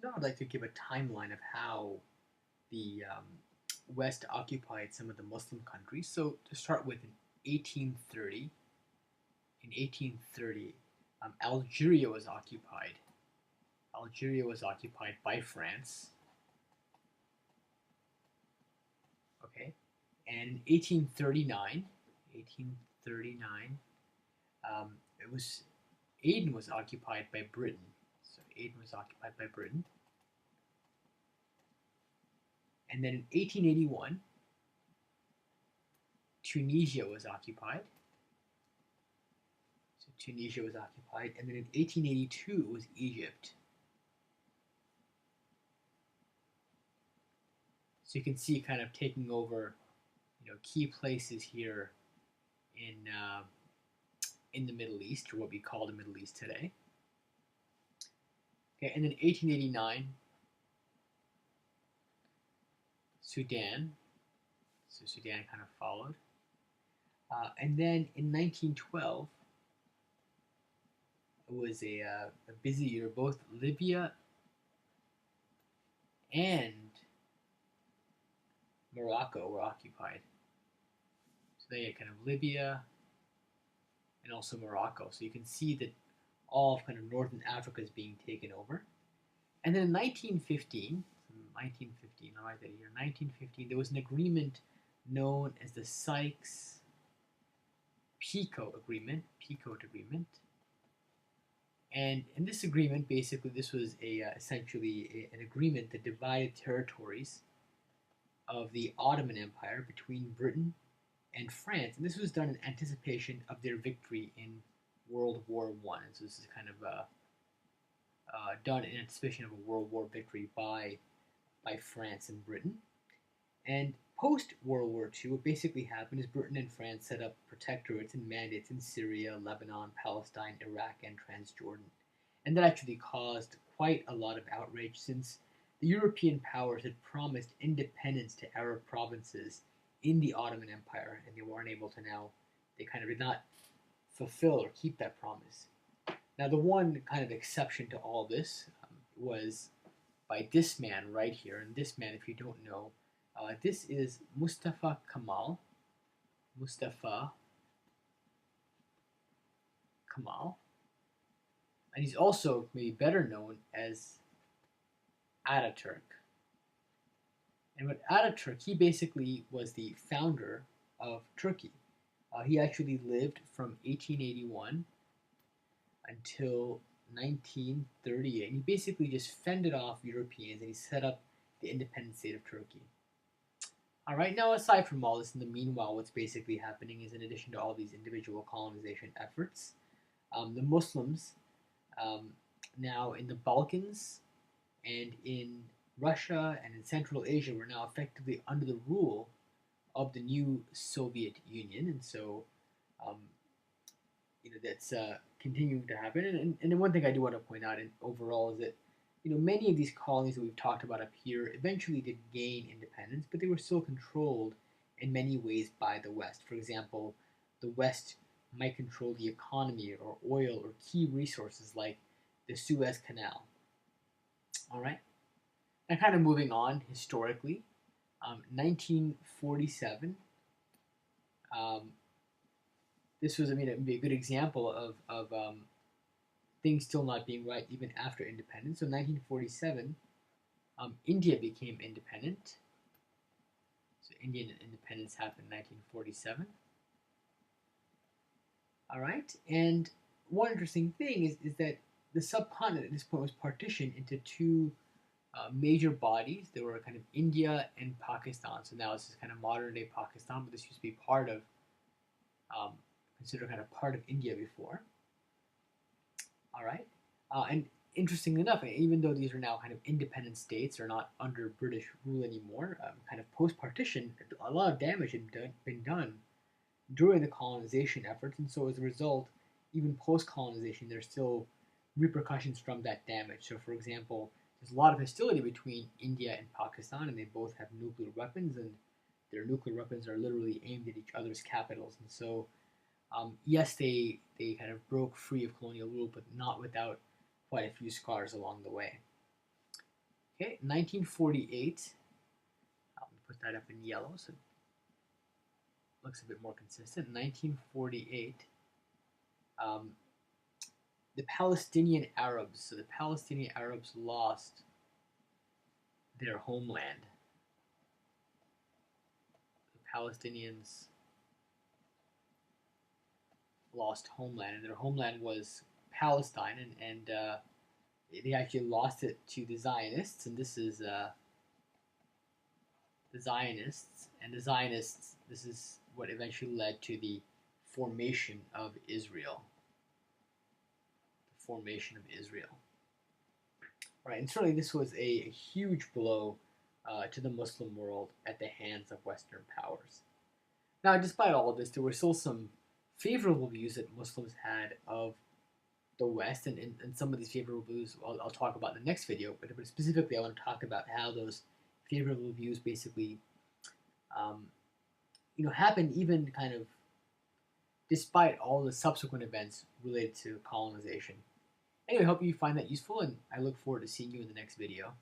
So now I'd like to give a timeline of how the West occupied some of the Muslim countries. So to start with, in 1830, Algeria was occupied. Algeria was occupied by France. Okay, and in 1839, it was Aden was occupied by Britain. So Aden was occupied by Britain, and then in 1881, Tunisia was occupied. So Tunisia was occupied, and then in 1882 it was Egypt. So you can see kind of taking over, key places here in the Middle East, or what we call the Middle East today. Okay, and then 1889, Sudan. So Sudan kind of followed. And then in 1912, it was a busy year. Both Libya and Morocco were occupied. So they had kind of Libya and also Morocco. So you can see that all of kind of northern Africa is being taken over. And then in 1915, I'll write that here, 1915, there was an agreement known as the Sykes-Picot Agreement. And in this agreement, basically, this was essentially an agreement that divided territories of the Ottoman Empire between Britain and France. And this was done in anticipation of their victory in World War I. So this is kind of done in anticipation of a World War victory by France and Britain. And post World War II, what basically happened is Britain and France set up protectorates and mandates in Syria, Lebanon, Palestine, Iraq, and Transjordan. And that actually caused quite a lot of outrage, since the European powers had promised independence to Arab provinces in the Ottoman Empire, and they weren't able to now, they kind of did not fulfill or keep that promise. Now, the one kind of exception to all this was by this man right here. And this man, if you don't know, this is Mustafa Kemal. And he's also maybe better known as Ataturk. And what Ataturk, he basically was the founder of Turkey. He actually lived from 1881 until 1938. And he basically just fended off Europeans, and he set up the independent state of Turkey. All right, now aside from all this, in the meanwhile, what's basically happening is, in addition to all these individual colonization efforts, the Muslims now in the Balkans and in Russia and in Central Asia were now effectively under the rule of the new Soviet Union. And so that's continuing to happen. And one thing I do want to point out overall is that many of these colonies that we've talked about up here eventually did gain independence, but they were still controlled in many ways by the West. For example, the West might control the economy or oil or key resources like the Suez Canal. All right? Now, kind of moving on historically, 1947. This was, it'd be a good example of things still not being right even after independence. So 1947, India became independent. So Indian independence happened in 1947. All right, and one interesting thing is that the subcontinent at this point was partitioned into two major bodies. There were kind of India and Pakistan. So now this is kind of modern day Pakistan, but this used to be part of, considered kind of part of India before. All right, and interestingly enough, even though these are now kind of independent states, or not under British rule anymore, kind of post-partition, a lot of damage had been done during the colonization efforts, and so as a result, even post-colonization, there's still repercussions from that damage. So, for example, there's a lot of hostility between India and Pakistan, and they both have nuclear weapons, and their nuclear weapons are literally aimed at each other's capitals. And so, yes, they kind of broke free of colonial rule, but not without quite a few scars along the way. Okay, 1948. I'll put that up in yellow so it looks a bit more consistent. 1948. Um, the Palestinian Arabs. So the Palestinian Arabs lost their homeland. The Palestinians lost homeland, and their homeland was Palestine, and they actually lost it to the Zionists, and this is the Zionists, and the Zionists. This is what eventually led to the formation of Israel. The formation of Israel. Right, and certainly this was a huge blow to the Muslim world at the hands of Western powers. Now, despite all of this, there were still some favorable views that Muslims had of the West, and some of these favorable views I'll talk about in the next video, but specifically I want to talk about how those favorable views basically um, happened even kind of despite all the subsequent events related to colonization. Anyway, I hope you find that useful, and I look forward to seeing you in the next video.